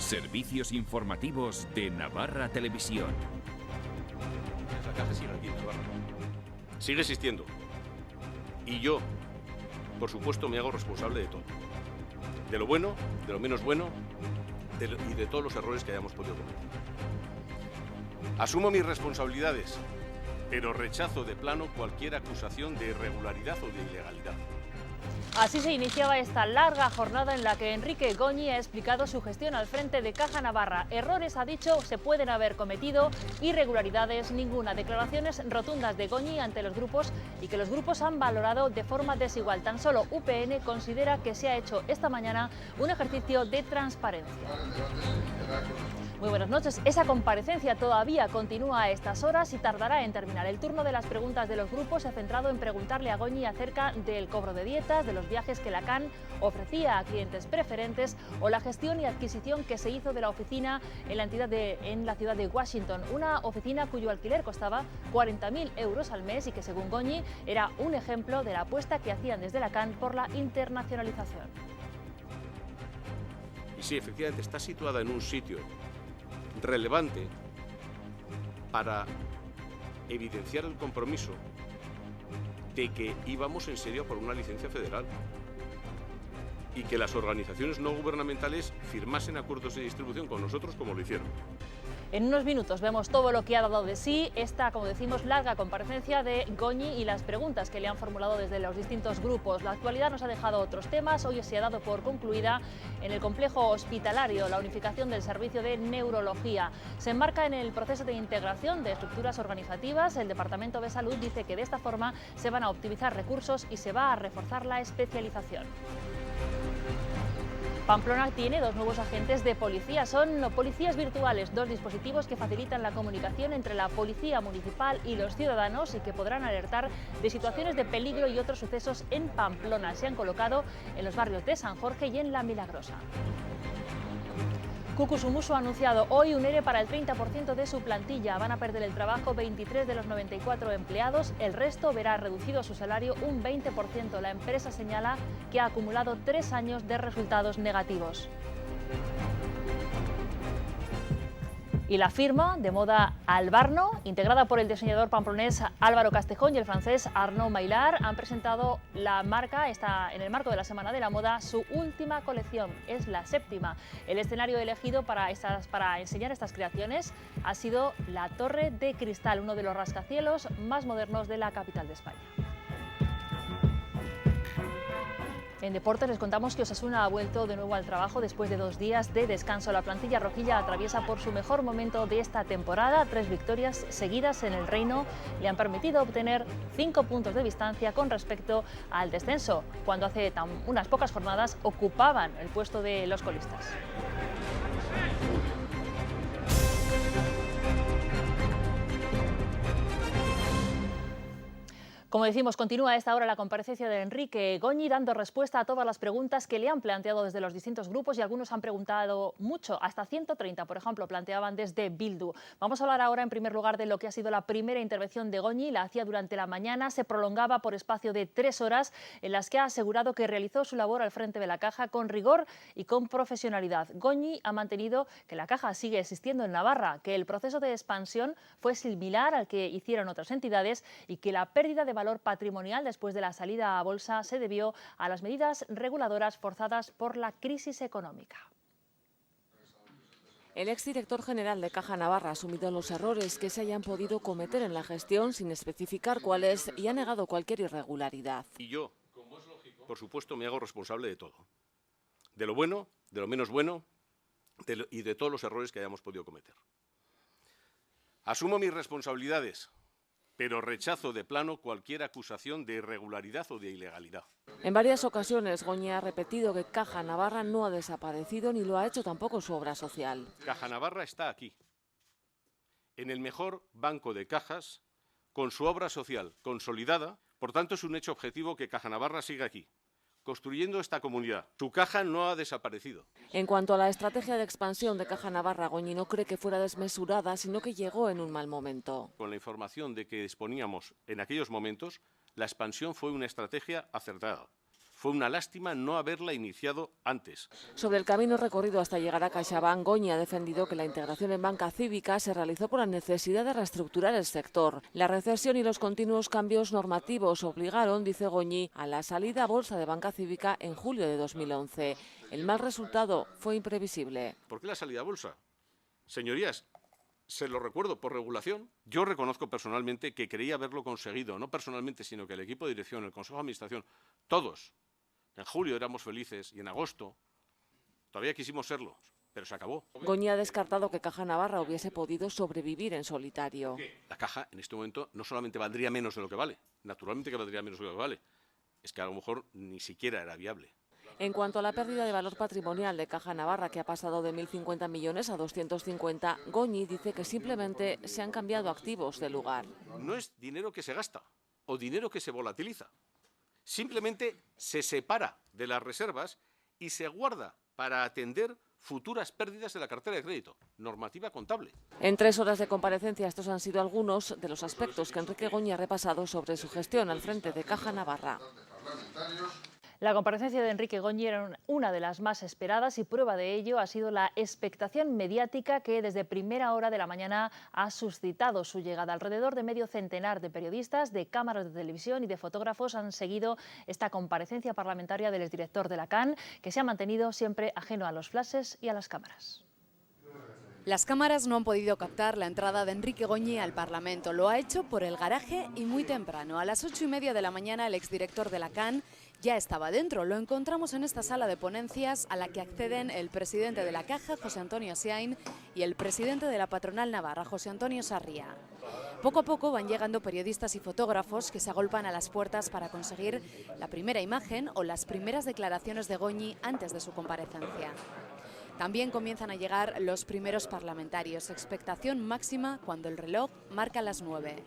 Servicios informativos de Navarra Televisión. La caja sigue aquí en Navarra. Sigue existiendo. Y yo, por supuesto, me hago responsable de todo. De lo bueno, de lo menos bueno y de todos los errores que hayamos podido cometer. Asumo mis responsabilidades, pero rechazo de plano cualquier acusación de irregularidad o de ilegalidad. Así se iniciaba esta larga jornada en la que Enrique Goñi ha explicado su gestión al frente de Caja Navarra. Errores, ha dicho, se pueden haber cometido, irregularidades ninguna. Declaraciones rotundas de Goñi ante los grupos y que los grupos han valorado de forma desigual. Tan solo UPN considera que se ha hecho esta mañana un ejercicio de transparencia. Muy buenas noches. Esa comparecencia todavía continúa a estas horas y tardará en terminar. El turno de las preguntas de los grupos se ha centrado en preguntarle a Goñi acerca del cobro de dietas, de los viajes que la CAN ofrecía a clientes preferentes o la gestión y adquisición que se hizo de la oficina en la entidad en la ciudad de Washington. Una oficina cuyo alquiler costaba 40.000 euros al mes y que, según Goñi, era un ejemplo de la apuesta que hacían desde la CAN por la internacionalización. Y sí, efectivamente, está situada en un sitio relevante para evidenciar el compromiso de que íbamos en serio por una licencia federal y que las organizaciones no gubernamentales firmasen acuerdos de distribución con nosotros como lo hicieron. En unos minutos vemos todo lo que ha dado de sí esta, como decimos, larga comparecencia de Goñi y las preguntas que le han formulado desde los distintos grupos. La actualidad nos ha dejado otros temas. Hoy se ha dado por concluida en el complejo hospitalario la unificación del servicio de neurología. Se enmarca en el proceso de integración de estructuras organizativas. El Departamento de Salud dice que de esta forma se van a optimizar recursos y se va a reforzar la especialización. Pamplona tiene 2 nuevos agentes de policía. Son policías virtuales, 2 dispositivos que facilitan la comunicación entre la policía municipal y los ciudadanos y que podrán alertar de situaciones de peligro y otros sucesos en Pamplona. Se han colocado en los barrios de San Jorge y en La Milagrosa. Kukusumusu ha anunciado hoy un ERE para el 30% de su plantilla. Van a perder el trabajo 23 de los 94 empleados. El resto verá reducido su salario un 20%. La empresa señala que ha acumulado 3 años de resultados negativos. Y la firma de moda Albarno, integrada por el diseñador pamplonés Álvaro Castejón y el francés Arnaud Maillard, han presentado la marca, en el marco de la Semana de la Moda, su última colección. Es la 7ª. El escenario elegido para enseñar estas creaciones ha sido la Torre de Cristal, uno de los rascacielos más modernos de la capital de España. En deportes les contamos que Osasuna ha vuelto de nuevo al trabajo después de 2 días de descanso. La plantilla rojilla atraviesa por su mejor momento de esta temporada. 3 victorias seguidas en el Reino le han permitido obtener 5 puntos de distancia con respecto al descenso, cuando hace unas pocas jornadas ocupaban el puesto de los colistas. Como decimos, continúa a esta hora la comparecencia de Enrique Goñi, dando respuesta a todas las preguntas que le han planteado desde los distintos grupos, y algunos han preguntado mucho, hasta 130, por ejemplo, planteaban desde Bildu. Vamos a hablar ahora, en primer lugar, de lo que ha sido la primera intervención de Goñi. La hacía durante la mañana, se prolongaba por espacio de 3 horas, en las que ha asegurado que realizó su labor al frente de la Caja con rigor y con profesionalidad. Goñi ha mantenido que la Caja sigue existiendo en Navarra, que el proceso de expansión fue similar al que hicieron otras entidades y que la pérdida de valor patrimonial después de la salida a bolsa se debió a las medidas reguladoras forzadas por la crisis económica. El exdirector general de Caja Navarra ha asumido los errores que se hayan podido cometer en la gestión sin especificar cuáles y ha negado cualquier irregularidad. Y yo, por supuesto, me hago responsable de todo. De lo bueno, de lo menos bueno y de todos los errores que hayamos podido cometer. Asumo mis responsabilidades, pero rechazo de plano cualquier acusación de irregularidad o de ilegalidad. En varias ocasiones, Goñi ha repetido que Caja Navarra no ha desaparecido ni lo ha hecho tampoco su obra social. Caja Navarra está aquí, en el mejor banco de cajas, con su obra social consolidada. Por tanto, es un hecho objetivo que Caja Navarra siga aquí, construyendo esta comunidad. Su caja no ha desaparecido. En cuanto a la estrategia de expansión de Caja Navarra, Goñi no cree que fuera desmesurada, sino que llegó en un mal momento. Con la información de que disponíamos en aquellos momentos, la expansión fue una estrategia acertada. Fue una lástima no haberla iniciado antes. Sobre el camino recorrido hasta llegar a CaixaBank, Goñi ha defendido que la integración en banca cívica se realizó por la necesidad de reestructurar el sector. La recesión y los continuos cambios normativos obligaron, dice Goñi, a la salida a bolsa de banca cívica en julio de 2011. El mal resultado fue imprevisible. ¿Por qué la salida a bolsa? Señorías, se lo recuerdo, por regulación. Yo reconozco personalmente que creía haberlo conseguido, no personalmente, sino que el equipo de dirección, el Consejo de Administración, todos. En julio éramos felices y en agosto todavía quisimos serlo, pero se acabó. Goñi ha descartado que Caja Navarra hubiese podido sobrevivir en solitario. La caja en este momento no solamente valdría menos de lo que vale, naturalmente que valdría menos de lo que vale, es que a lo mejor ni siquiera era viable. En cuanto a la pérdida de valor patrimonial de Caja Navarra, que ha pasado de 1.050 millones a 250, Goñi dice que simplemente se han cambiado activos de lugar. No es dinero que se gasta o dinero que se volatiliza. Simplemente se separa de las reservas y se guarda para atender futuras pérdidas de la cartera de crédito. Normativa contable. En 3 horas de comparecencia, estos han sido algunos de los aspectos que Enrique Goñi ha repasado sobre su gestión al frente de Caja Navarra. La comparecencia de Enrique Goñi era una de las más esperadas y prueba de ello ha sido la expectación mediática que desde primera hora de la mañana ha suscitado su llegada. Alrededor de medio centenar de periodistas, de cámaras de televisión y de fotógrafos han seguido esta comparecencia parlamentaria del exdirector de la CAN, que se ha mantenido siempre ajeno a los flashes y a las cámaras. Las cámaras no han podido captar la entrada de Enrique Goñi al Parlamento. Lo ha hecho por el garaje y muy temprano. A las 8:30 de la mañana el exdirector de la CAN ya estaba dentro. Lo encontramos en esta sala de ponencias a la que acceden el presidente de la Caja, José Antonio Siain, y el presidente de la Patronal Navarra, José Antonio Sarria. Poco a poco van llegando periodistas y fotógrafos que se agolpan a las puertas para conseguir la primera imagen o las primeras declaraciones de Goñi antes de su comparecencia. También comienzan a llegar los primeros parlamentarios. Expectación máxima cuando el reloj marca las 9.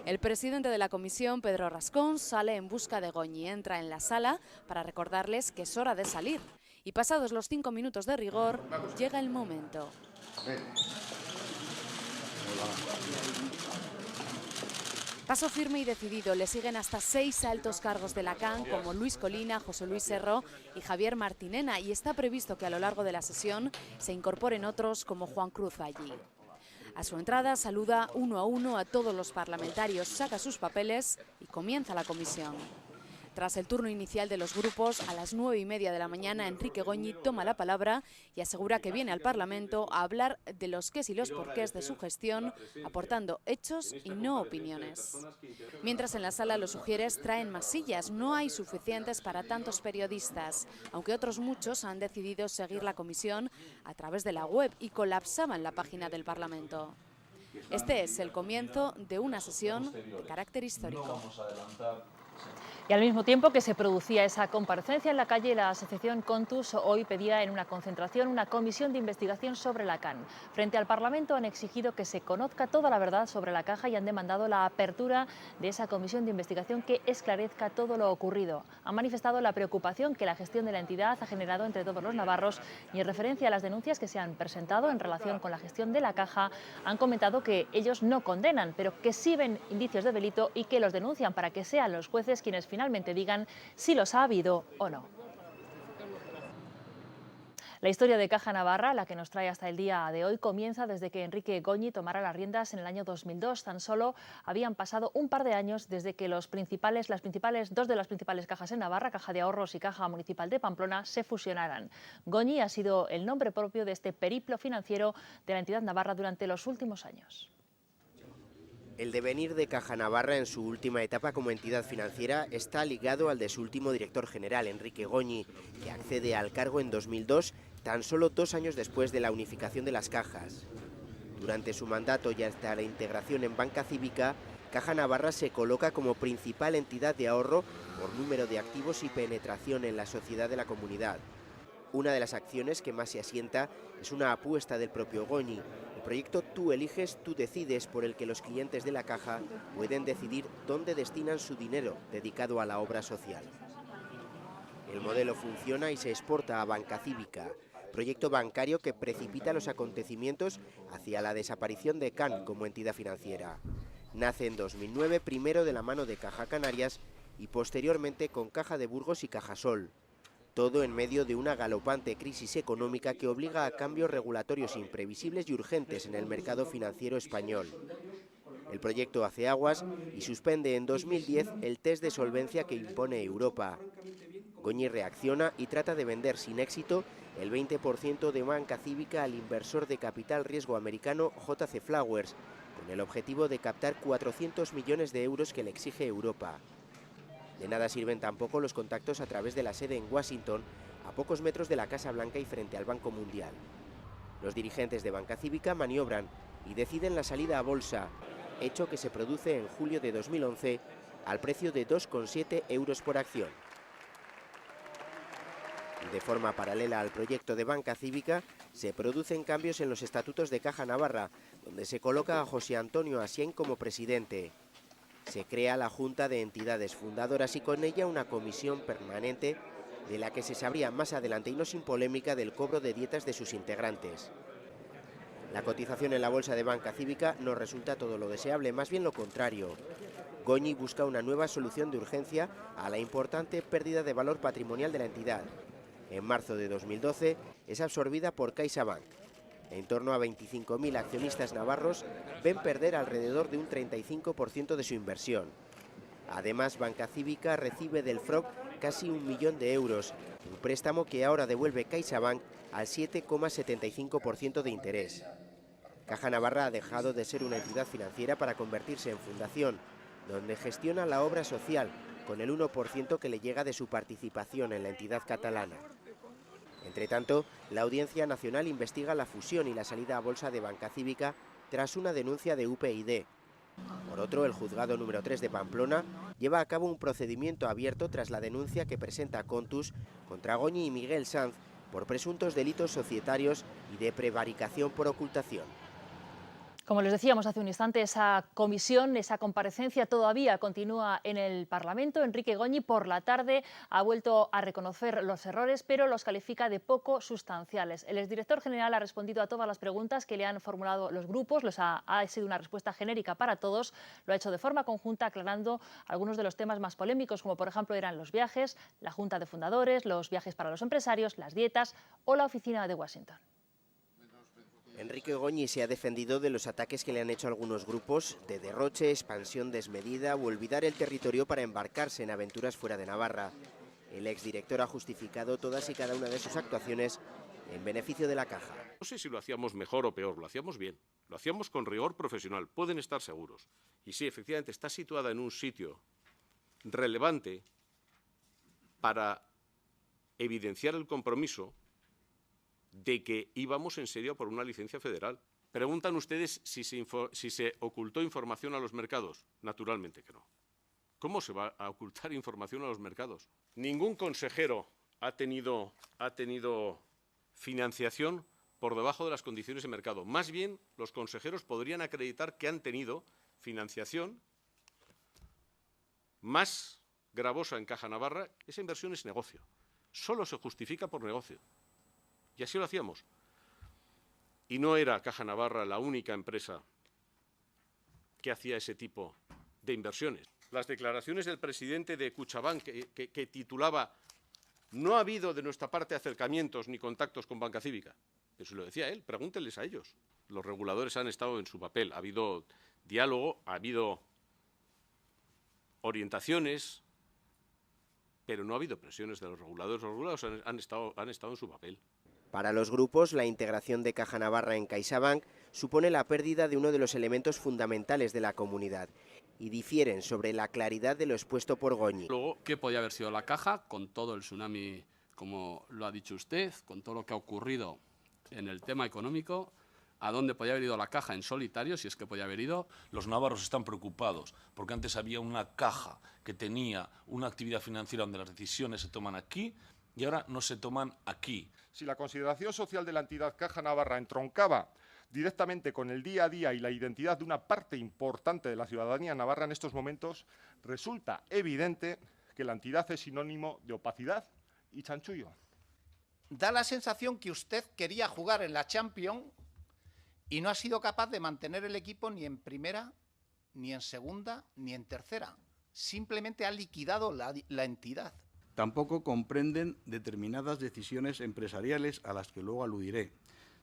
El presidente de la comisión, Pedro Rascón, sale en busca de Goñi. Entra en la sala para recordarles que es hora de salir. Y pasados los 5 minutos de rigor, llega el momento. Paso firme y decidido, le siguen hasta 6 altos cargos de la CAN como Luis Colina, José Luis Serro y Javier Martinena, y está previsto que a lo largo de la sesión se incorporen otros como Juan Cruz Valli. A su entrada saluda uno a uno a todos los parlamentarios, saca sus papeles y comienza la comisión. Tras el turno inicial de los grupos, a las 9:30 de la mañana, Enrique Goñi toma la palabra y asegura que viene al Parlamento a hablar de los qués y los porqués de su gestión, aportando hechos y no opiniones. Mientras en la sala los sugieres traen más sillas, no hay suficientes para tantos periodistas, aunque otros muchos han decidido seguir la comisión a través de la web y colapsaban la página del Parlamento. Este es el comienzo de una sesión de carácter histórico. Y al mismo tiempo que se producía esa comparecencia en la calle, la asociación Contus hoy pedía en una concentración una comisión de investigación sobre la CAN. Frente al Parlamento han exigido que se conozca toda la verdad sobre la Caja y han demandado la apertura de esa comisión de investigación que esclarezca todo lo ocurrido. Han manifestado la preocupación que la gestión de la entidad ha generado entre todos los navarros y en referencia a las denuncias que se han presentado en relación con la gestión de la Caja, han comentado que ellos no condenan, pero que sí ven indicios de delito y que los denuncian para que sean los jueces quienes finalmente digan si los ha habido o no. La historia de Caja Navarra, la que nos trae hasta el día de hoy, comienza desde que Enrique Goñi tomara las riendas en el año 2002. Tan solo habían pasado un par de años desde que dos de las principales cajas en Navarra, Caja de Ahorros y Caja Municipal de Pamplona, se fusionaran. Goñi ha sido el nombre propio de este periplo financiero de la entidad navarra durante los últimos años. El devenir de Caja Navarra en su última etapa como entidad financiera está ligado al de su último director general, Enrique Goñi, que accede al cargo en 2002, tan solo 2 años después de la unificación de las cajas. Durante su mandato y hasta la integración en banca cívica, Caja Navarra se coloca como principal entidad de ahorro por número de activos y penetración en la sociedad de la comunidad. Una de las acciones que más se asienta es una apuesta del propio Goñi, el proyecto Tú eliges, tú decides, por el que los clientes de la Caja pueden decidir dónde destinan su dinero dedicado a la obra social. El modelo funciona y se exporta a Banca Cívica, proyecto bancario que precipita los acontecimientos hacia la desaparición de CAN como entidad financiera. Nace en 2009, primero de la mano de Caja Canarias y posteriormente con Caja de Burgos y Cajasol. Todo en medio de una galopante crisis económica que obliga a cambios regulatorios imprevisibles y urgentes en el mercado financiero español. El proyecto hace aguas y suspende en 2010 el test de solvencia que impone Europa. Goñi reacciona y trata de vender sin éxito el 20% de Banca Cívica al inversor de capital riesgo americano JC Flowers, con el objetivo de captar 400 millones de euros que le exige Europa. De nada sirven tampoco los contactos a través de la sede en Washington, a pocos metros de la Casa Blanca y frente al Banco Mundial. Los dirigentes de Banca Cívica maniobran y deciden la salida a bolsa, hecho que se produce en julio de 2011 al precio de 2,7 euros por acción. De forma paralela al proyecto de Banca Cívica, se producen cambios en los estatutos de Caja Navarra, donde se coloca a José Antonio Asién como presidente. Se crea la Junta de Entidades Fundadoras y con ella una comisión permanente de la que se sabría más adelante y no sin polémica del cobro de dietas de sus integrantes. La cotización en la bolsa de Banca Cívica no resulta todo lo deseable, más bien lo contrario. Goñi busca una nueva solución de urgencia a la importante pérdida de valor patrimonial de la entidad. En marzo de 2012 es absorbida por CaixaBank. En torno a 25.000 accionistas navarros ven perder alrededor de un 35% de su inversión. Además, Banca Cívica recibe del FROB casi 1 millón de euros, un préstamo que ahora devuelve CaixaBank al 7,75% de interés. Caja Navarra ha dejado de ser una entidad financiera para convertirse en fundación, donde gestiona la obra social, con el 1% que le llega de su participación en la entidad catalana. Entre tanto, la Audiencia Nacional investiga la fusión y la salida a bolsa de Banca Cívica tras una denuncia de UPyD. Por otro, el juzgado número 3 de Pamplona lleva a cabo un procedimiento abierto tras la denuncia que presenta Contus contra Goñi y Miguel Sanz por presuntos delitos societarios y de prevaricación por ocultación. Como les decíamos hace un instante, esa comisión, esa comparecencia todavía continúa en el Parlamento. Enrique Goñi por la tarde ha vuelto a reconocer los errores, pero los califica de poco sustanciales. El exdirector general ha respondido a todas las preguntas que le han formulado los grupos, ha sido una respuesta genérica para todos, lo ha hecho de forma conjunta aclarando algunos de los temas más polémicos, como por ejemplo eran los viajes, la Junta de Fundadores, los viajes para los empresarios, las dietas o la oficina de Washington. Enrique Goñi se ha defendido de los ataques que le han hecho algunos grupos de derroche, expansión desmedida o olvidar el territorio para embarcarse en aventuras fuera de Navarra. El exdirector ha justificado todas y cada una de sus actuaciones en beneficio de la Caja. No sé si lo hacíamos mejor o peor, lo hacíamos bien, lo hacíamos con rigor profesional, pueden estar seguros. Y sí, efectivamente, está situada en un sitio relevante para evidenciar el compromiso de que íbamos en serio por una licencia federal. Preguntan ustedes si se ocultó información a los mercados. Naturalmente que no. ¿Cómo se va a ocultar información a los mercados? Ningún consejero ha tenido financiación por debajo de las condiciones de mercado. Más bien, los consejeros podrían acreditar que han tenido financiación más gravosa en Caja Navarra. Esa inversión es negocio. Solo se justifica por negocio. Y así lo hacíamos. Y no era Caja Navarra la única empresa que hacía ese tipo de inversiones. Las declaraciones del presidente de Kutxabank que titulaba «No ha habido de nuestra parte acercamientos ni contactos con Banca Cívica». Eso lo decía él, pregúntenles a ellos. Los reguladores han estado en su papel. Ha habido diálogo, ha habido orientaciones, pero no ha habido presiones de los reguladores. Los reguladores han estado en su papel. Para los grupos, la integración de Caja Navarra en CaixaBank supone la pérdida de uno de los elementos fundamentales de la comunidad y difieren sobre la claridad de lo expuesto por Goñi. Luego, ¿qué podía haber sido la Caja con todo el tsunami, como lo ha dicho usted, con todo lo que ha ocurrido en el tema económico? ¿A dónde podía haber ido la Caja en solitario, si es que podía haber ido? Los navarros están preocupados porque antes había una caja que tenía una actividad financiera donde las decisiones se toman aquí y ahora no se toman aquí. Si la consideración social de la entidad Caja Navarra entroncaba directamente con el día a día y la identidad de una parte importante de la ciudadanía navarra en estos momentos, resulta evidente que la entidad es sinónimo de opacidad y chanchullo. Da la sensación que usted quería jugar en la Champions y no ha sido capaz de mantener el equipo ni en primera, ni en segunda, ni en tercera. simplemente ha liquidado la entidad. Tampoco comprenden determinadas decisiones empresariales a las que luego aludiré,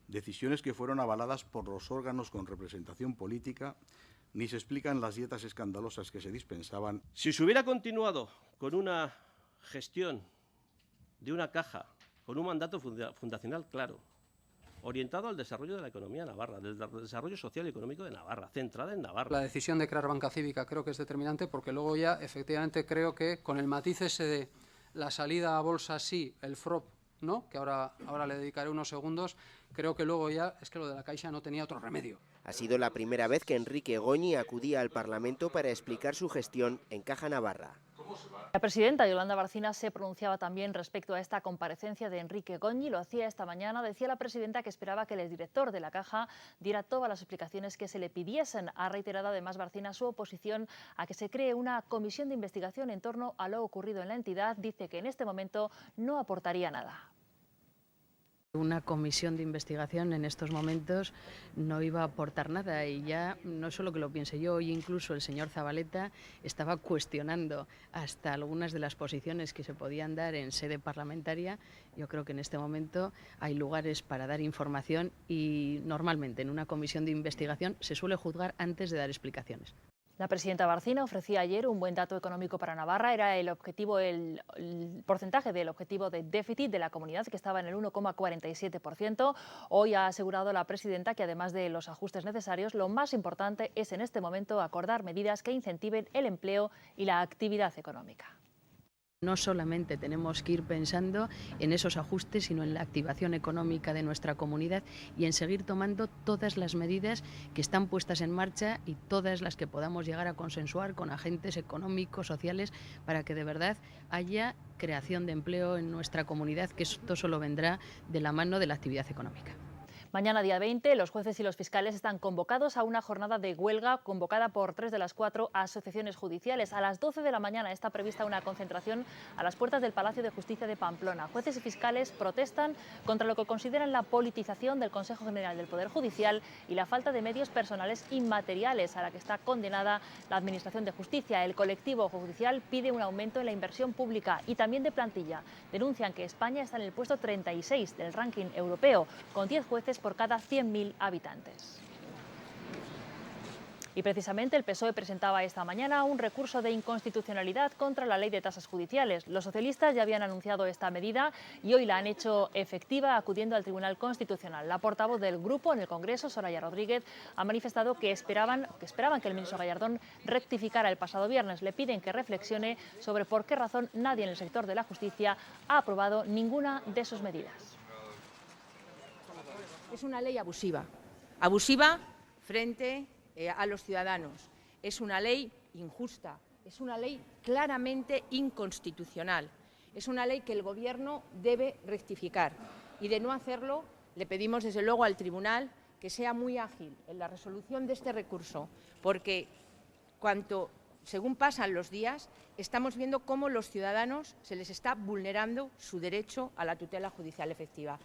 decisiones que fueron avaladas por los órganos con representación política, ni se explican las dietas escandalosas que se dispensaban. Si se hubiera continuado con una gestión de una caja, con un mandato fundacional claro, orientado al desarrollo de la economía navarra, del desarrollo social y económico de Navarra, centrada en Navarra. La decisión de crear banca cívica creo que es determinante, porque luego ya efectivamente creo que con el matiz ese de la salida a bolsa sí, el FROP no, que ahora le dedicaré unos segundos, creo que luego ya es que lo de la Caixa no tenía otro remedio. Ha sido la primera vez que Enrique Goñi acudía al Parlamento para explicar su gestión en Caja Navarra. La presidenta Yolanda Barcina se pronunciaba también respecto a esta comparecencia de Enrique Goñi. Lo hacía esta mañana. Decía la presidenta que esperaba que el exdirector de la Caja diera todas las explicaciones que se le pidiesen. Ha reiterado además Barcina su oposición a que se cree una comisión de investigación en torno a lo ocurrido en la entidad. Dice que en este momento no aportaría nada. Una comisión de investigación en estos momentos no iba a aportar nada, y ya no solo que lo piense yo, hoy incluso el señor Zabaleta estaba cuestionando hasta algunas de las posiciones que se podían dar en sede parlamentaria. Yo creo que en este momento hay lugares para dar información y normalmente en una comisión de investigación se suele juzgar antes de dar explicaciones. La presidenta Barcina ofrecía ayer un buen dato económico para Navarra. Era el porcentaje del objetivo de déficit de la comunidad, que estaba en el 1,47%. Hoy ha asegurado la presidenta que además de los ajustes necesarios, lo más importante es en este momento acordar medidas que incentiven el empleo y la actividad económica. No solamente tenemos que ir pensando en esos ajustes, sino en la activación económica de nuestra comunidad y en seguir tomando todas las medidas que están puestas en marcha y todas las que podamos llegar a consensuar con agentes económicos, sociales, para que de verdad haya creación de empleo en nuestra comunidad, que esto solo vendrá de la mano de la actividad económica. Mañana, día 20, los jueces y los fiscales están convocados a una jornada de huelga convocada por 3 de las 4 asociaciones judiciales. A las 12 de la mañana está prevista una concentración a las puertas del Palacio de Justicia de Pamplona. Jueces y fiscales protestan contra lo que consideran la politización del Consejo General del Poder Judicial y la falta de medios personales inmateriales a la que está condenada la Administración de Justicia. El colectivo judicial pide un aumento en la inversión pública y también de plantilla. Denuncian que España está en el puesto 36 del ranking europeo, con 10 jueces por cada 100.000 habitantes. Y precisamente el PSOE presentaba esta mañana un recurso de inconstitucionalidad contra la ley de tasas judiciales. Los socialistas ya habían anunciado esta medida y hoy la han hecho efectiva acudiendo al Tribunal Constitucional. La portavoz del grupo en el Congreso, Soraya Rodríguez, ha manifestado que esperaban que el ministro Gallardón rectificara el pasado viernes. Le piden que reflexione sobre por qué razón nadie en el sector de la justicia ha aprobado ninguna de sus medidas. Es una ley abusiva frente a los ciudadanos. Es una ley injusta, es una ley claramente inconstitucional. Es una ley que el Gobierno debe rectificar y, de no hacerlo, le pedimos desde luego al Tribunal que sea muy ágil en la resolución de este recurso, porque según pasan los días, estamos viendo cómo los ciudadanos se les está vulnerando su derecho a la tutela judicial efectiva.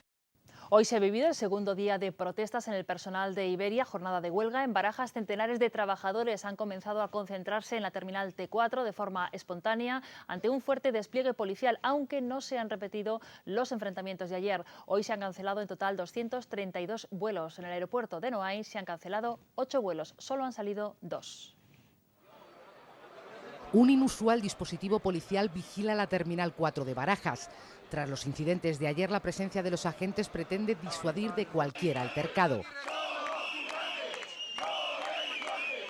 Hoy se ha vivido el segundo día de protestas en el personal de Iberia, jornada de huelga. En Barajas, centenares de trabajadores han comenzado a concentrarse en la terminal T4 de forma espontánea ante un fuerte despliegue policial, aunque no se han repetido los enfrentamientos de ayer. Hoy se han cancelado en total 232 vuelos. En el aeropuerto de Noain se han cancelado 8 vuelos, solo han salido 2. Un inusual dispositivo policial vigila la terminal 4 de Barajas. Tras los incidentes de ayer, la presencia de los agentes pretende disuadir de cualquier altercado.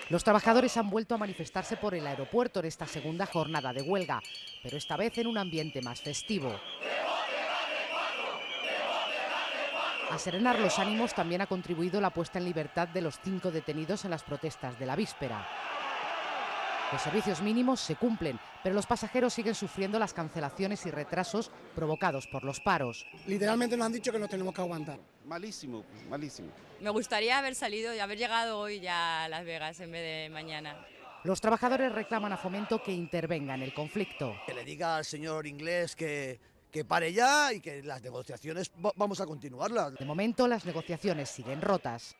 Los trabajadores han vuelto a manifestarse por el aeropuerto en esta segunda jornada de huelga, pero esta vez en un ambiente más festivo. A serenar los ánimos también ha contribuido la puesta en libertad de los 5 detenidos en las protestas de la víspera. Los servicios mínimos se cumplen, pero los pasajeros siguen sufriendo las cancelaciones y retrasos provocados por los paros. Literalmente nos han dicho que nos tenemos que aguantar. Malísimo, malísimo. Me gustaría haber salido y haber llegado hoy ya a Las Vegas en vez de mañana. Los trabajadores reclaman a Fomento que intervenga en el conflicto. Que le diga al señor Inglés que pare ya y que las negociaciones vamos a continuarlas. De momento las negociaciones siguen rotas.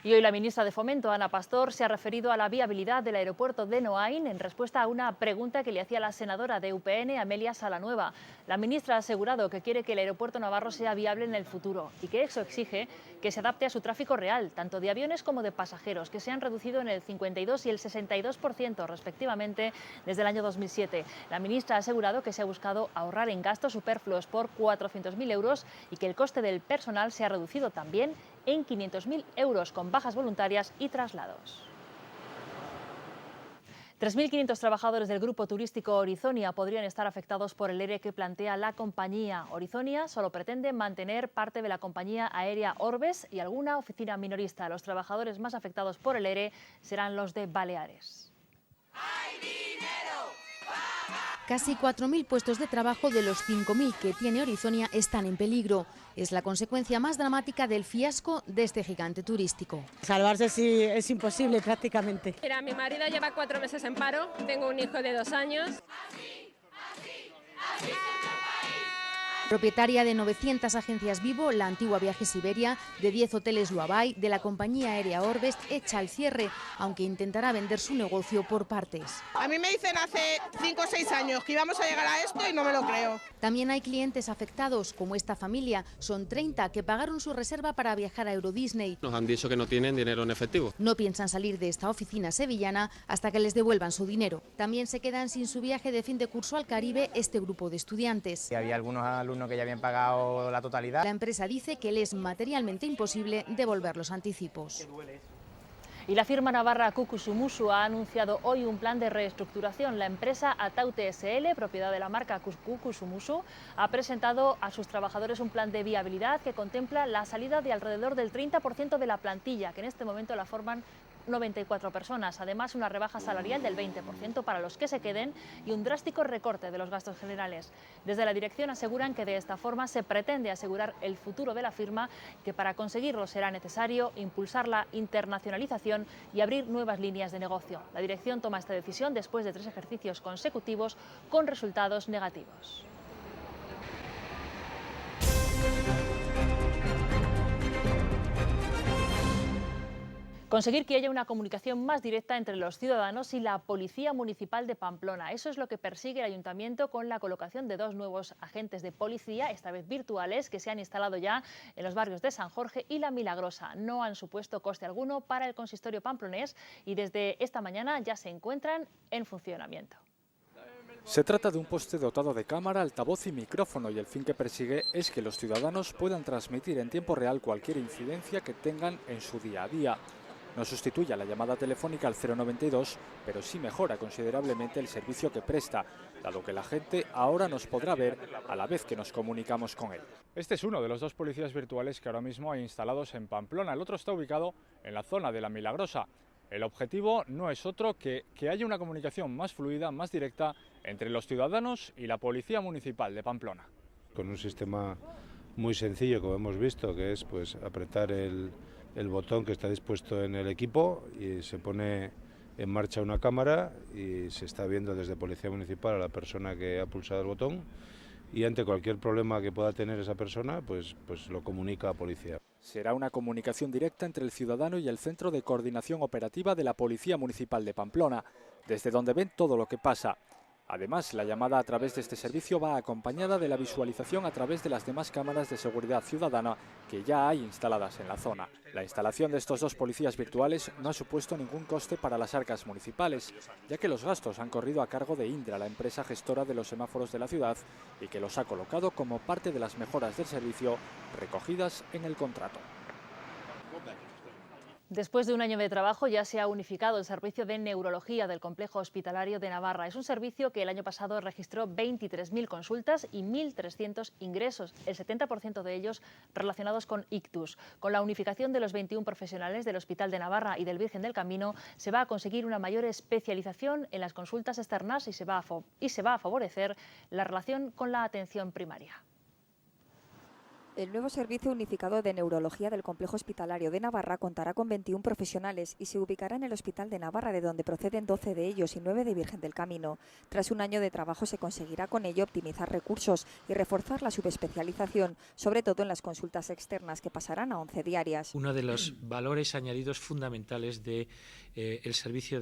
Y hoy la ministra de Fomento, Ana Pastor, se ha referido a la viabilidad del aeropuerto de Noain en respuesta a una pregunta que le hacía la senadora de UPN, Amelia Salanueva. La ministra ha asegurado que quiere que el aeropuerto navarro sea viable en el futuro y que eso exige que se adapte a su tráfico real, tanto de aviones como de pasajeros, que se han reducido en el 52 y el 62% respectivamente desde el año 2007. La ministra ha asegurado que se ha buscado ahorrar en gastos superfluos por 400.000 euros y que el coste del personal se ha reducido también en 500.000 euros con bajas voluntarias y traslados. 3.500 trabajadores del grupo turístico Orizonia podrían estar afectados por el ERE que plantea la compañía. Orizonia solo pretende mantener parte de la compañía aérea Orbes y alguna oficina minorista. Los trabajadores más afectados por el ERE serán los de Baleares. Casi 4.000 puestos de trabajo de los 5.000 que tiene Orizonia están en peligro. Es la consecuencia más dramática del fiasco de este gigante turístico. Salvarse sí es imposible prácticamente. Mira, mi marido lleva 4 meses en paro, tengo un hijo de 2 años. Propietaria de 900 agencias Vivo, la antigua Viajes Iberia, de 10 hoteles Luabai, de la compañía aérea Orbes, echa al cierre, aunque intentará vender su negocio por partes. A mí me dicen hace 5 o 6 años que íbamos a llegar a esto y no me lo creo. También hay clientes afectados, como esta familia. Son 30 que pagaron su reserva para viajar a Euro Disney. Nos han dicho que no tienen dinero en efectivo. No piensan salir de esta oficina sevillana hasta que les devuelvan su dinero. También se quedan sin su viaje de fin de curso al Caribe este grupo de estudiantes. Había algunos alumnos que ya habían pagado la totalidad. La empresa dice que le es materialmente imposible devolver los anticipos. Y la firma navarra Kukusumusu ha anunciado hoy un plan de reestructuración. La empresa Ataute SL, propiedad de la marca Kukusumusu, ha presentado a sus trabajadores un plan de viabilidad que contempla la salida de alrededor del 30% de la plantilla, que en este momento la forman 94 personas. Además, una rebaja salarial del 20% para los que se queden y un drástico recorte de los gastos generales. Desde la dirección aseguran que de esta forma se pretende asegurar el futuro de la firma, que para conseguirlo será necesario impulsar la internacionalización y abrir nuevas líneas de negocio. La dirección toma esta decisión después de 3 ejercicios consecutivos con resultados negativos. Conseguir que haya una comunicación más directa entre los ciudadanos y la Policía Municipal de Pamplona. Eso es lo que persigue el Ayuntamiento con la colocación de 2 nuevos agentes de policía, esta vez virtuales, que se han instalado ya en los barrios de San Jorge y La Milagrosa. No han supuesto coste alguno para el consistorio pamplonés y desde esta mañana ya se encuentran en funcionamiento. Se trata de un poste dotado de cámara, altavoz y micrófono y el fin que persigue es que los ciudadanos puedan transmitir en tiempo real cualquier incidencia que tengan en su día a día. No sustituye a la llamada telefónica al 092, pero sí mejora considerablemente el servicio que presta, dado que la gente ahora nos podrá ver a la vez que nos comunicamos con él. Este es uno de los 2 policías virtuales que ahora mismo hay instalados en Pamplona. El otro está ubicado en la zona de La Milagrosa. El objetivo no es otro que haya una comunicación más fluida, más directa entre los ciudadanos y la Policía Municipal de Pamplona. Con un sistema muy sencillo, como hemos visto, que es pues apretar el botón que está dispuesto en el equipo y se pone en marcha una cámara y se está viendo desde Policía Municipal a la persona que ha pulsado el botón y ante cualquier problema que pueda tener esa persona, pues lo comunica a policía. Será una comunicación directa entre el ciudadano y el Centro de Coordinación Operativa de la Policía Municipal de Pamplona, desde donde ven todo lo que pasa. Además, la llamada a través de este servicio va acompañada de la visualización a través de las demás cámaras de seguridad ciudadana que ya hay instaladas en la zona. La instalación de estos 2 policías virtuales no ha supuesto ningún coste para las arcas municipales, ya que los gastos han corrido a cargo de Indra, la empresa gestora de los semáforos de la ciudad, y que los ha colocado como parte de las mejoras del servicio recogidas en el contrato. Después de un año de trabajo ya se ha unificado el servicio de neurología del Complejo Hospitalario de Navarra. Es un servicio que el año pasado registró 23.000 consultas y 1.300 ingresos, el 70% de ellos relacionados con ictus. Con la unificación de los 21 profesionales del Hospital de Navarra y del Virgen del Camino se va a conseguir una mayor especialización en las consultas externas y se va a favorecer la relación con la atención primaria. El nuevo servicio unificado de neurología del Complejo Hospitalario de Navarra contará con 21 profesionales y se ubicará en el Hospital de Navarra, de donde proceden 12 de ellos y 9 de Virgen del Camino. Tras un año de trabajo se conseguirá con ello optimizar recursos y reforzar la subespecialización, sobre todo en las consultas externas, que pasarán a 11 diarias. Uno de los valores añadidos fundamentales del servicio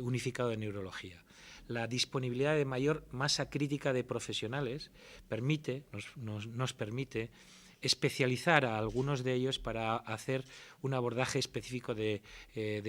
unificado de neurología. La disponibilidad de mayor masa crítica de profesionales nos permite especializar a algunos de ellos para hacer un abordaje específico de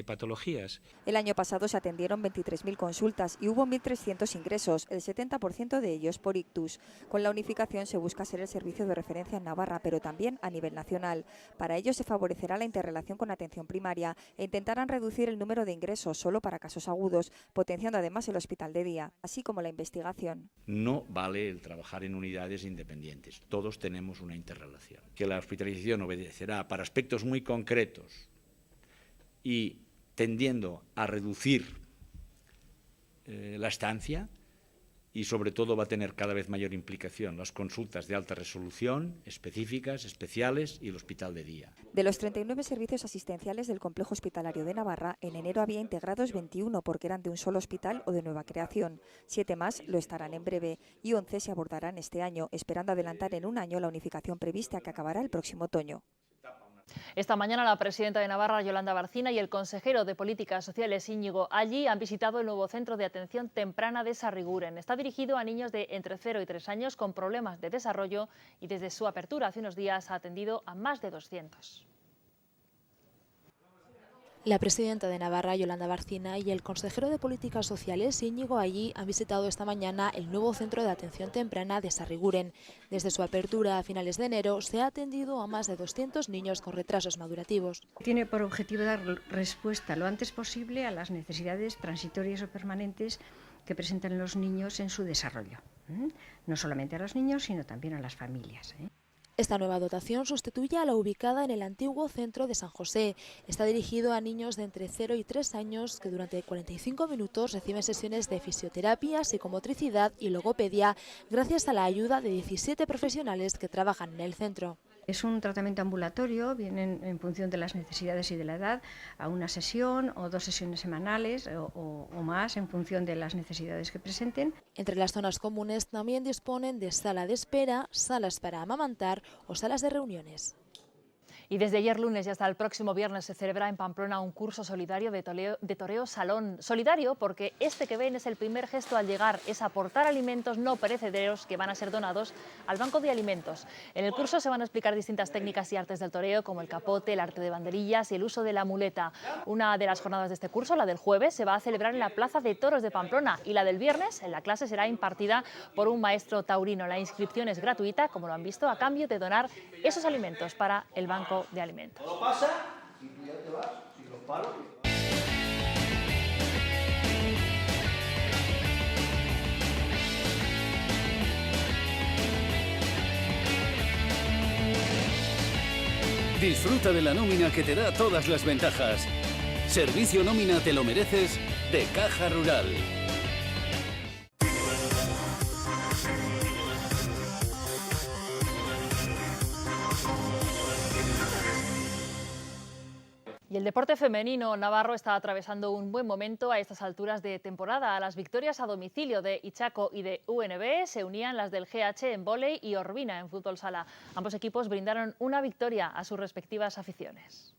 patologías. El año pasado se atendieron 23.000 consultas y hubo 1.300 ingresos, el 70% de ellos por ictus. Con la unificación se busca ser el servicio de referencia en Navarra, pero también a nivel nacional. Para ello se favorecerá la interrelación con atención primaria e intentarán reducir el número de ingresos solo para casos agudos, potenciando además el hospital de día, así como la investigación. No vale el trabajar en unidades independientes, todos tenemos una interrelación. Que la hospitalización obedecerá para aspectos muy concretos y tendiendo a reducir la estancia, y sobre todo va a tener cada vez mayor implicación las consultas de alta resolución, específicas, especiales y el hospital de día. De los 39 servicios asistenciales del Complejo Hospitalario de Navarra, en enero había integrados 21 porque eran de un solo hospital o de nueva creación. 7 más lo estarán en breve y 11 se abordarán este año, esperando adelantar en un año la unificación prevista, que acabará el próximo otoño. Esta mañana la presidenta de Navarra, Yolanda Barcina, y el consejero de Políticas Sociales, Íñigo Allí, han visitado el nuevo centro de atención temprana de Sarriguren. Está dirigido a niños de entre 0 y 3 años con problemas de desarrollo y desde su apertura hace unos días ha atendido a más de 200. La presidenta de Navarra, Yolanda Barcina, y el consejero de Políticas Sociales, Íñigo Allí, han visitado esta mañana el nuevo centro de atención temprana de Sarriguren. Desde su apertura a finales de enero se ha atendido a más de 200 niños con retrasos madurativos. Tiene por objetivo dar respuesta lo antes posible a las necesidades transitorias o permanentes que presentan los niños en su desarrollo. No solamente a los niños, sino también a las familias. Esta nueva dotación sustituye a la ubicada en el antiguo centro de San José. Está dirigido a niños de entre 0 y 3 años que durante 45 minutos reciben sesiones de fisioterapia, psicomotricidad y logopedia gracias a la ayuda de 17 profesionales que trabajan en el centro. Es un tratamiento ambulatorio, vienen en función de las necesidades y de la edad a una sesión o 2 sesiones semanales o más en función de las necesidades que presenten. Entre las zonas comunes también disponen de sala de espera, salas para amamantar o salas de reuniones. Y desde ayer lunes y hasta el próximo viernes se celebra en Pamplona un curso solidario de toreo salón. Solidario porque este que ven es el primer gesto al llegar, es aportar alimentos no perecederos que van a ser donados al Banco de Alimentos. En el curso se van a explicar distintas técnicas y artes del toreo, como el capote, el arte de banderillas y el uso de la muleta. Una de las jornadas de este curso, la del jueves, se va a celebrar en la Plaza de Toros de Pamplona, y la del viernes, en la clase, será impartida por un maestro taurino. La inscripción es gratuita, como lo han visto, a cambio de donar esos alimentos para el Banco de Alimentos. Todo pasa y tú ya te vas sin los palos. Disfruta de la nómina que te da todas las ventajas. Servicio Nómina Te lo Mereces de Caja Rural. Y el deporte femenino navarro está atravesando un buen momento a estas alturas de temporada. A las victorias a domicilio de Ichaco y de UNB se unían las del GH en vóley y Orbina en fútbol sala. Ambos equipos brindaron una victoria a sus respectivas aficiones.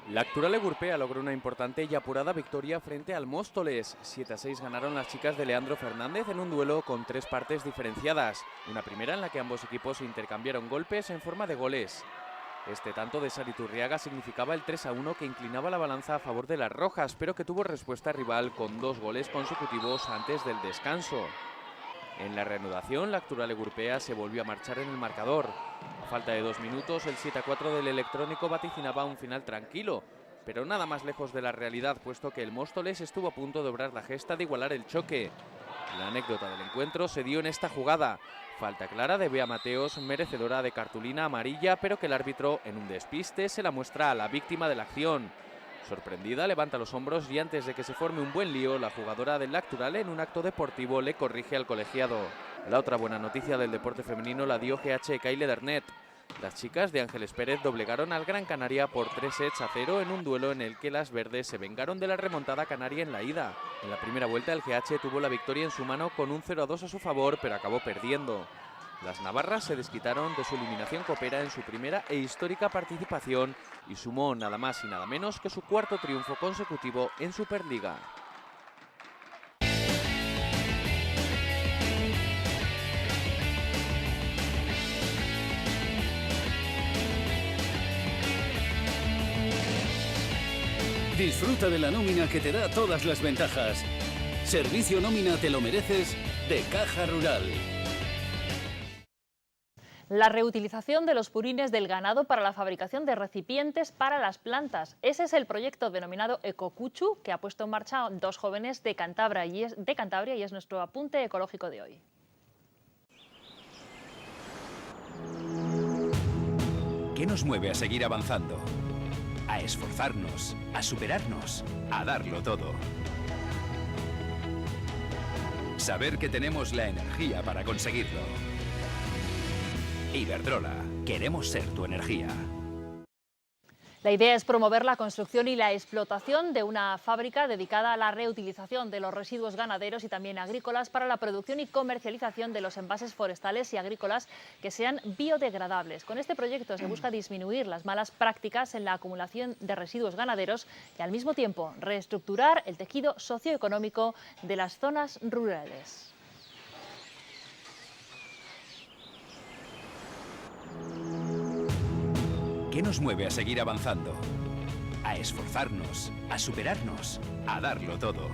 La Actual Egurpea logró una importante y apurada victoria frente al Móstoles. 7-6 ganaron las chicas de Leandro Fernández en un duelo con 3 partes diferenciadas. Una primera en la que ambos equipos intercambiaron golpes en forma de goles. Este tanto de Sari Turriaga significaba el 3-1 que inclinaba la balanza a favor de las rojas, pero que tuvo respuesta rival con 2 goles consecutivos antes del descanso. En la reanudación, la Actual Egurpea se volvió a marchar en el marcador. A falta de 2 minutos, el 7-4 del Electrónico vaticinaba un final tranquilo, pero nada más lejos de la realidad, puesto que el Móstoles estuvo a punto de obrar la gesta de igualar el choque. La anécdota del encuentro se dio en esta jugada. Falta clara de Bea Mateos, merecedora de cartulina amarilla, pero que el árbitro, en un despiste, se la muestra a la víctima de la acción. Sorprendida, levanta los hombros y antes de que se forme un buen lío, la jugadora del Actual, en un acto deportivo, le corrige al colegiado. La otra buena noticia del deporte femenino la dio GH Caile Dernet. Las chicas de Ángeles Pérez doblegaron al Gran Canaria por 3-0 en un duelo en el que las verdes se vengaron de la remontada canaria en la ida. En la primera vuelta el GH tuvo la victoria en su mano con un 0-2 a su favor, pero acabó perdiendo. Las navarras se desquitaron de su eliminación copera en su primera e histórica participación y sumó nada más y nada menos que su cuarto triunfo consecutivo en Superliga. Disfruta de la nómina que te da todas las ventajas. Servicio Nómina Te lo Mereces de Caja Rural. La reutilización de los purines del ganado para la fabricación de recipientes para las plantas. Ese es el proyecto denominado Ecocuchu que ha puesto en marcha dos jóvenes de Cantabria y es nuestro apunte ecológico de hoy. ¿Qué nos mueve a seguir avanzando? A esforzarnos, a superarnos, a darlo todo. Saber que tenemos la energía para conseguirlo. Iberdrola, queremos ser tu energía. La idea es promover la construcción y la explotación de una fábrica dedicada a la reutilización de los residuos ganaderos y también agrícolas para la producción y comercialización de los envases forestales y agrícolas que sean biodegradables. Con este proyecto se busca disminuir las malas prácticas en la acumulación de residuos ganaderos y al mismo tiempo reestructurar el tejido socioeconómico de las zonas rurales. ¿Qué nos mueve a seguir avanzando? A esforzarnos, a superarnos, a darlo todo.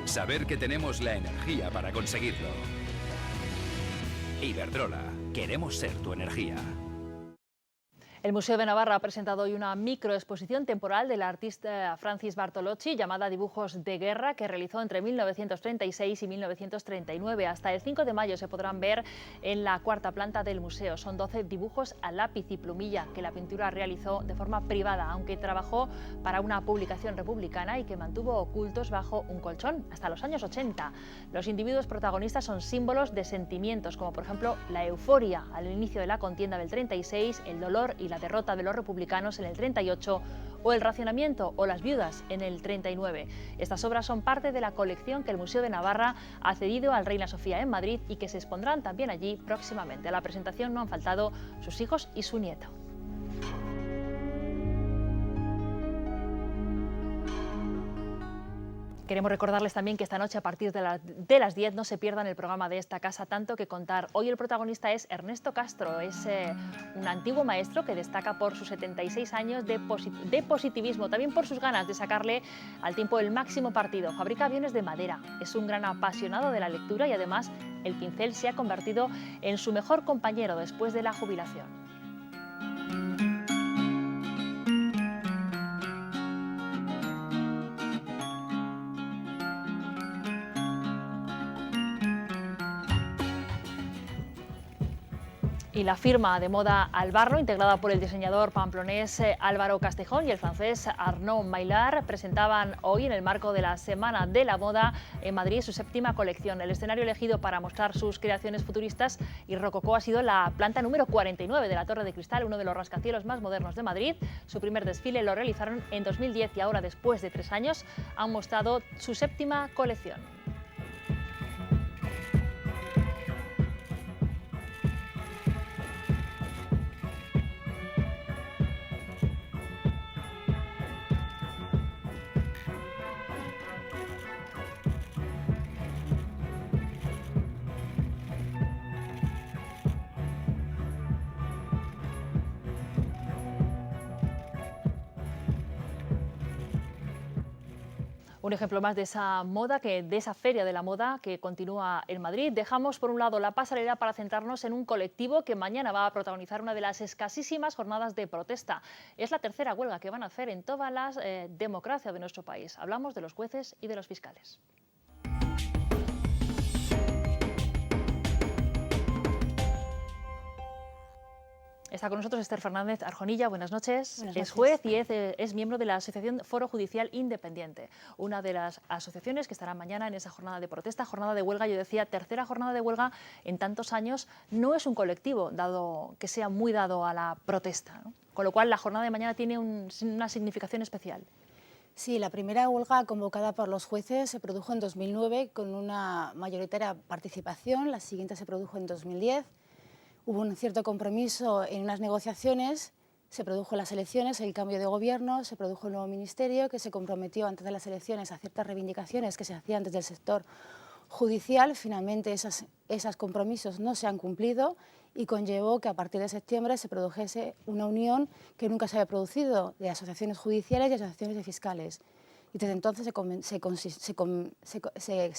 Saber que tenemos la energía para conseguirlo. Iberdrola, queremos ser tu energía. El Museo de Navarra ha presentado hoy una microexposición temporal del artista Francis Bartolocci llamada Dibujos de Guerra, que realizó entre 1936 y 1939. Hasta el 5 de mayo se podrán ver en la cuarta planta del museo. Son 12 dibujos a lápiz y plumilla que la pintura realizó de forma privada, aunque trabajó para una publicación republicana y que mantuvo ocultos bajo un colchón hasta los años 80. Los individuos protagonistas son símbolos de sentimientos, como por ejemplo la euforia al inicio de la contienda del 36, el dolor y la derrota de los republicanos en el 38 o el racionamiento o las viudas en el 39. Estas obras son parte de la colección que el Museo de Navarra ha cedido al Reina Sofía en Madrid y que se expondrán también allí próximamente. A la presentación no han faltado sus hijos y su nieto. Queremos recordarles también que esta noche a partir de las 10 no se pierdan el programa de esta casa Tanto que Contar. Hoy el protagonista es Ernesto Castro, es un antiguo maestro que destaca por sus 76 años de positivismo, también por sus ganas de sacarle al tiempo el máximo partido. Fabrica aviones de madera, es un gran apasionado de la lectura y además el pincel se ha convertido en su mejor compañero después de la jubilación. Y la firma de moda Albarno, integrada por el diseñador pamplonés Álvaro Castejón y el francés Arnaud Maillard, presentaban hoy en el marco de la Semana de la Moda en Madrid su séptima colección. El escenario elegido para mostrar sus creaciones futuristas y rococó ha sido la planta número 49 de la Torre de Cristal, uno de los rascacielos más modernos de Madrid. Su primer desfile lo realizaron en 2010 y ahora, después de 3 años, han mostrado su séptima colección. Un ejemplo más de esa moda, de esa feria de la moda que continúa en Madrid. Dejamos por un lado la pasarela para centrarnos en un colectivo que mañana va a protagonizar una de las escasísimas jornadas de protesta. Es la tercera huelga que van a hacer en toda la democracia de nuestro país. Hablamos de los jueces y de los fiscales. Está con nosotros Esther Fernández Arjonilla, buenas noches. Buenas Es noches. juez y es miembro de la Asociación Foro Judicial Independiente, una de las asociaciones que estarán mañana en esa jornada de protesta, jornada de huelga. Yo decía, tercera jornada de huelga en tantos años. No es un colectivo dado que sea muy dado a la protesta, ¿no? Con lo cual la jornada de mañana tiene una significación especial. Sí, la primera huelga convocada por los jueces se produjo en 2009 con una mayoritaria participación, la siguiente se produjo en 2010. Hubo un cierto compromiso en unas negociaciones, se produjo las elecciones, el cambio de gobierno, se produjo el nuevo ministerio que se comprometió antes de las elecciones a ciertas reivindicaciones que se hacían desde el sector judicial. Finalmente esos compromisos no se han cumplido y conllevó que a partir de septiembre se produjese una unión que nunca se había producido de asociaciones judiciales y asociaciones de fiscales. Y desde entonces se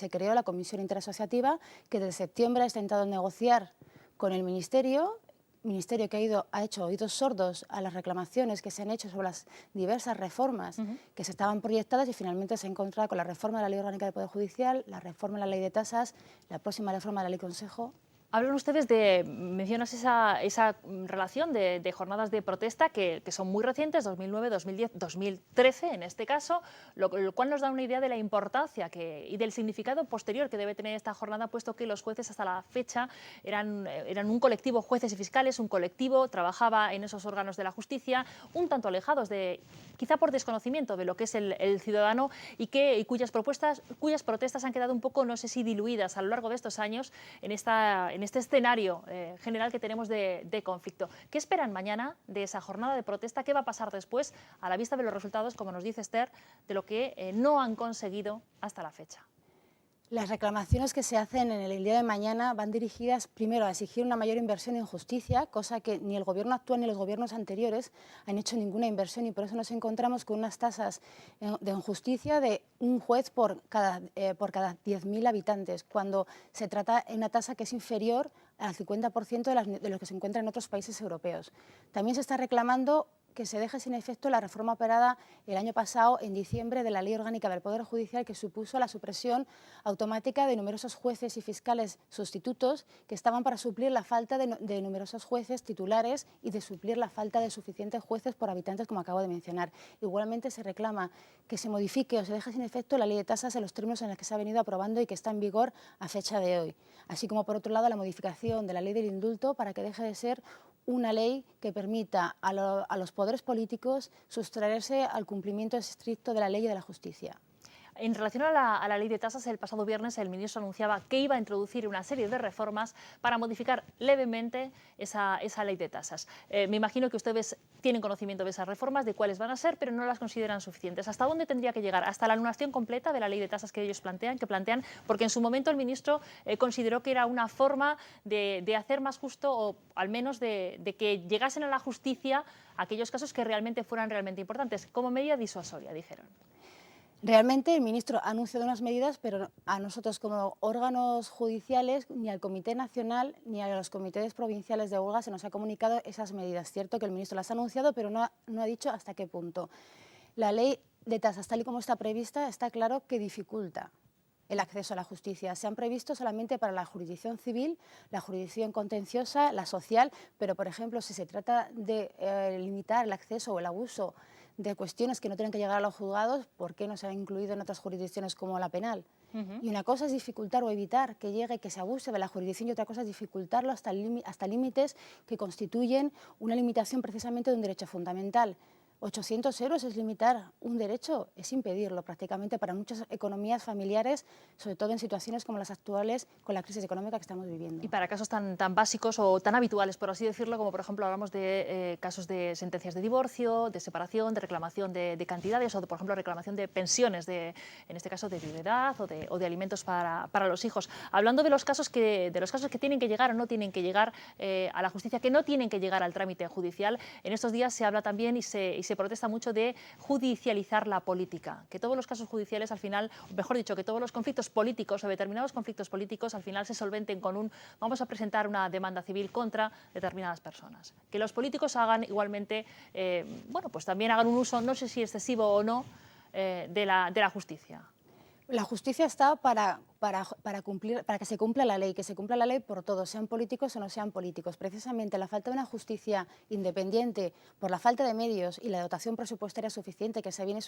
creó la Comisión Interasociativa que desde septiembre ha intentado negociar con el Ministerio que ha hecho oídos sordos a las reclamaciones que se han hecho sobre las diversas reformas que se estaban proyectadas y finalmente se ha encontrado con la reforma de la Ley Orgánica del Poder Judicial, la reforma de la Ley de Tasas, la próxima reforma de la Ley Consejo. Hablan ustedes mencionas esa relación de jornadas de protesta que son muy recientes, 2009, 2010, 2013 en este caso, lo cual nos da una idea de la importancia y del significado posterior que debe tener esta jornada, puesto que los jueces hasta la fecha eran un colectivo, jueces y fiscales, un colectivo, trabajaba en esos órganos de la justicia, un tanto alejados quizá por desconocimiento de lo que es el ciudadano y cuyas protestas han quedado un poco, no sé si diluidas a lo largo de estos años en este escenario general que tenemos de conflicto. ¿Qué esperan mañana de esa jornada de protesta? ¿Qué va a pasar después a la vista de los resultados, como nos dice Esther, de lo que no han conseguido hasta la fecha? Las reclamaciones que se hacen en el día de mañana van dirigidas primero a exigir una mayor inversión en justicia, cosa que ni el gobierno actual ni los gobiernos anteriores han hecho ninguna inversión y por eso nos encontramos con unas tasas de injusticia de un juez por cada 10.000 habitantes, cuando se trata de una tasa que es inferior al 50% de lo que se encuentra en otros países europeos. También se está reclamando que se deje sin efecto la reforma operada el año pasado, en diciembre, de la Ley Orgánica del Poder Judicial, que supuso la supresión automática de numerosos jueces y fiscales sustitutos que estaban para suplir la falta de numerosos jueces titulares y de suplir la falta de suficientes jueces por habitantes, como acabo de mencionar. Igualmente se reclama que se modifique o se deje sin efecto la Ley de Tasas en los términos en los que se ha venido aprobando y que está en vigor a fecha de hoy. Así como, por otro lado, la modificación de la Ley del Indulto para que deje de ser una ley que permita a los poderes políticos sustraerse al cumplimiento estricto de la ley y de la justicia. En relación a la ley de tasas, el pasado viernes el ministro anunciaba que iba a introducir una serie de reformas para modificar levemente esa ley de tasas. Me imagino que ustedes tienen conocimiento de esas reformas, de cuáles van a ser, pero no las consideran suficientes. ¿Hasta dónde tendría que llegar? ¿Hasta la anulación completa de la ley de tasas que ellos plantean? Porque en su momento el ministro consideró que era una forma de hacer más justo, o al menos de que llegasen a la justicia aquellos casos que realmente fueran realmente importantes, como medida disuasoria, dijeron. Realmente el ministro ha anunciado unas medidas, pero a nosotros como órganos judiciales, ni al Comité Nacional ni a los comités provinciales de huelga se nos ha comunicado esas medidas. Cierto que el ministro las ha anunciado, pero no ha dicho hasta qué punto. La ley de tasas, tal y como está prevista, está claro que dificulta el acceso a la justicia. Se han previsto solamente para la jurisdicción civil, la jurisdicción contenciosa, la social, pero por ejemplo, si se trata de limitar el acceso o el abuso de cuestiones que no tienen que llegar a los juzgados, ¿por qué no se han incluido en otras jurisdicciones como la penal? Y una cosa es dificultar o evitar que llegue, que se abuse de la jurisdicción, y otra cosa es dificultarlo hasta límites que constituyen una limitación precisamente de un derecho fundamental. 800 euros es limitar un derecho, es impedirlo prácticamente para muchas economías familiares, sobre todo en situaciones como las actuales con la crisis económica que estamos viviendo. Y para casos tan básicos o tan habituales, por así decirlo, como por ejemplo hablamos de casos de sentencias de divorcio, de separación, de reclamación de cantidades o de, por ejemplo, reclamación de pensiones, en este caso de viudedad o de alimentos para los hijos. Hablando de los casos que tienen que llegar o no tienen que llegar a la justicia, que no tienen que llegar al trámite judicial, en estos días se habla también y se protesta mucho de judicializar la política, que todos los casos judiciales al final, mejor dicho, que todos los conflictos políticos o determinados conflictos políticos al final se solventen con vamos a presentar una demanda civil contra determinadas personas. Que los políticos hagan igualmente, pues también hagan un uso, no sé si excesivo o no, de la justicia. La justicia está para para que se cumpla la ley, por todos, sean políticos o no sean políticos. Precisamente la falta de una justicia independiente por la falta de medios y la dotación presupuestaria suficiente que se viene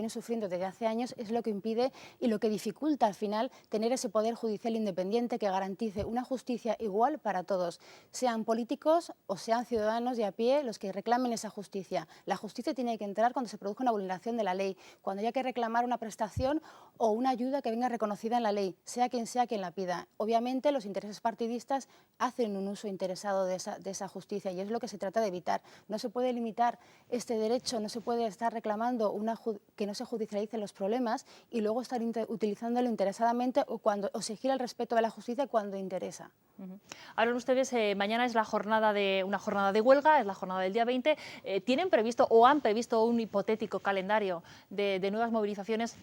sufriendo desde hace años es lo que impide y lo que dificulta al final tener ese poder judicial independiente que garantice una justicia igual para todos, sean políticos o sean ciudadanos de a pie los que reclamen esa justicia. La justicia tiene que entrar cuando se produzca una vulneración de la ley, cuando haya que reclamar una prestación o una ayuda que venga reconocida en la ley, sea quien la pida. Obviamente los intereses partidistas hacen un uso interesado de esa justicia y es lo que se trata de evitar. No se puede limitar este derecho, no se puede estar reclamando que no se judicialicen los problemas y luego estar utilizándolo interesadamente o se gira el respeto de la justicia cuando interesa. Hablan ustedes, mañana es una jornada de huelga, es la jornada del día 20. ¿Tienen previsto o han previsto un hipotético calendario de nuevas movilizaciones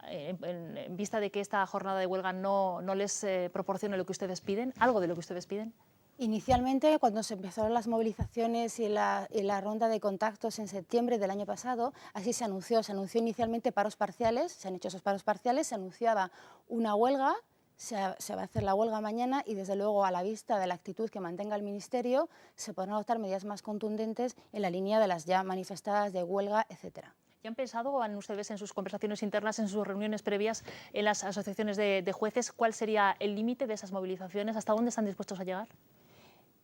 en vista de que esta jornada de huelga no les proporcione lo que ustedes piden, algo de lo que ustedes piden? Inicialmente, cuando se empezaron las movilizaciones y la ronda de contactos en septiembre del año pasado, así se anunció inicialmente paros parciales, se han hecho esos paros parciales, se anunciaba una huelga, se va a hacer la huelga mañana y desde luego a la vista de la actitud que mantenga el Ministerio se podrán adoptar medidas más contundentes en la línea de las ya manifestadas de huelga, etcétera. ¿Y han pensado, o han ustedes en sus conversaciones internas, en sus reuniones previas en las asociaciones de jueces, cuál sería el límite de esas movilizaciones? ¿Hasta dónde están dispuestos a llegar?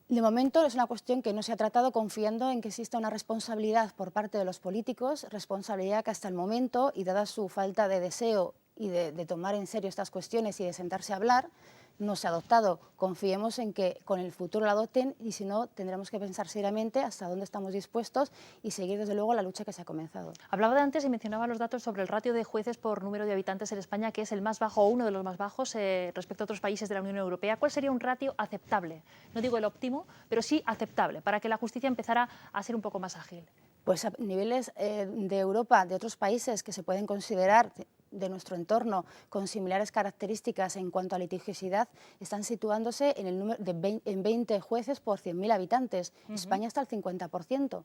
De momento es una cuestión que no se ha tratado confiando en que exista una responsabilidad por parte de los políticos, responsabilidad que hasta el momento, y dada su falta de deseo y de tomar en serio estas cuestiones y de sentarse a hablar, no se ha adoptado. Confiemos en que con el futuro la adopten y si no tendremos que pensar seriamente hasta dónde estamos dispuestos y seguir desde luego la lucha que se ha comenzado. Hablaba de antes y mencionaba los datos sobre el ratio de jueces por número de habitantes en España, que es el más bajo o uno de los más bajos respecto a otros países de la Unión Europea. ¿Cuál sería un ratio aceptable? No digo el óptimo, pero sí aceptable, para que la justicia empezara a ser un poco más ágil. Pues a niveles de Europa, de otros países que se pueden considerar de nuestro entorno con similares características en cuanto a litigiosidad, están situándose en el número en 20 jueces por 100.000 habitantes. España está al 50%.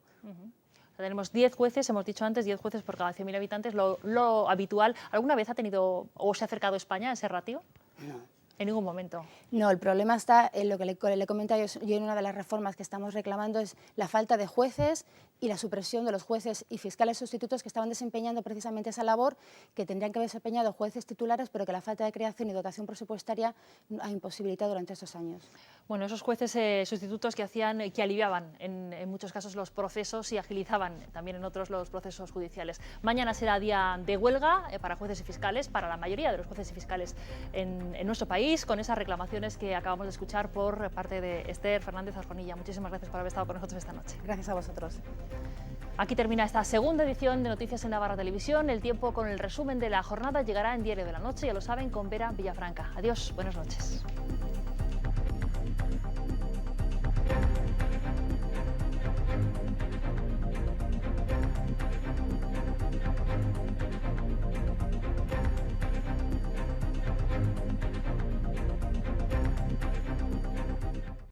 Tenemos 10 jueces, hemos dicho antes, 10 jueces por cada 100.000 habitantes, lo habitual. ¿Alguna vez ha tenido o se ha acercado España a ese ratio? No. En ningún momento. No, el problema está en lo que le comentaba yo en una de las reformas que estamos reclamando, es la falta de jueces y la supresión de los jueces y fiscales sustitutos que estaban desempeñando precisamente esa labor, que tendrían que haber desempeñado jueces titulares, pero que la falta de creación y dotación presupuestaria ha imposibilitado durante estos años. Bueno, esos jueces sustitutos que aliviaban en muchos casos los procesos y agilizaban también en otros los procesos judiciales. Mañana será día de huelga para jueces y fiscales, para la mayoría de los jueces y fiscales en nuestro país, con esas reclamaciones que acabamos de escuchar por parte de Esther Fernández Arjonilla. Muchísimas gracias por haber estado con nosotros esta noche. Gracias a vosotros. Aquí termina esta segunda edición de Noticias en Navarra Televisión. El tiempo con el resumen de la jornada llegará en Diario de la Noche, ya lo saben, con Vera Villafranca. Adiós, buenas noches.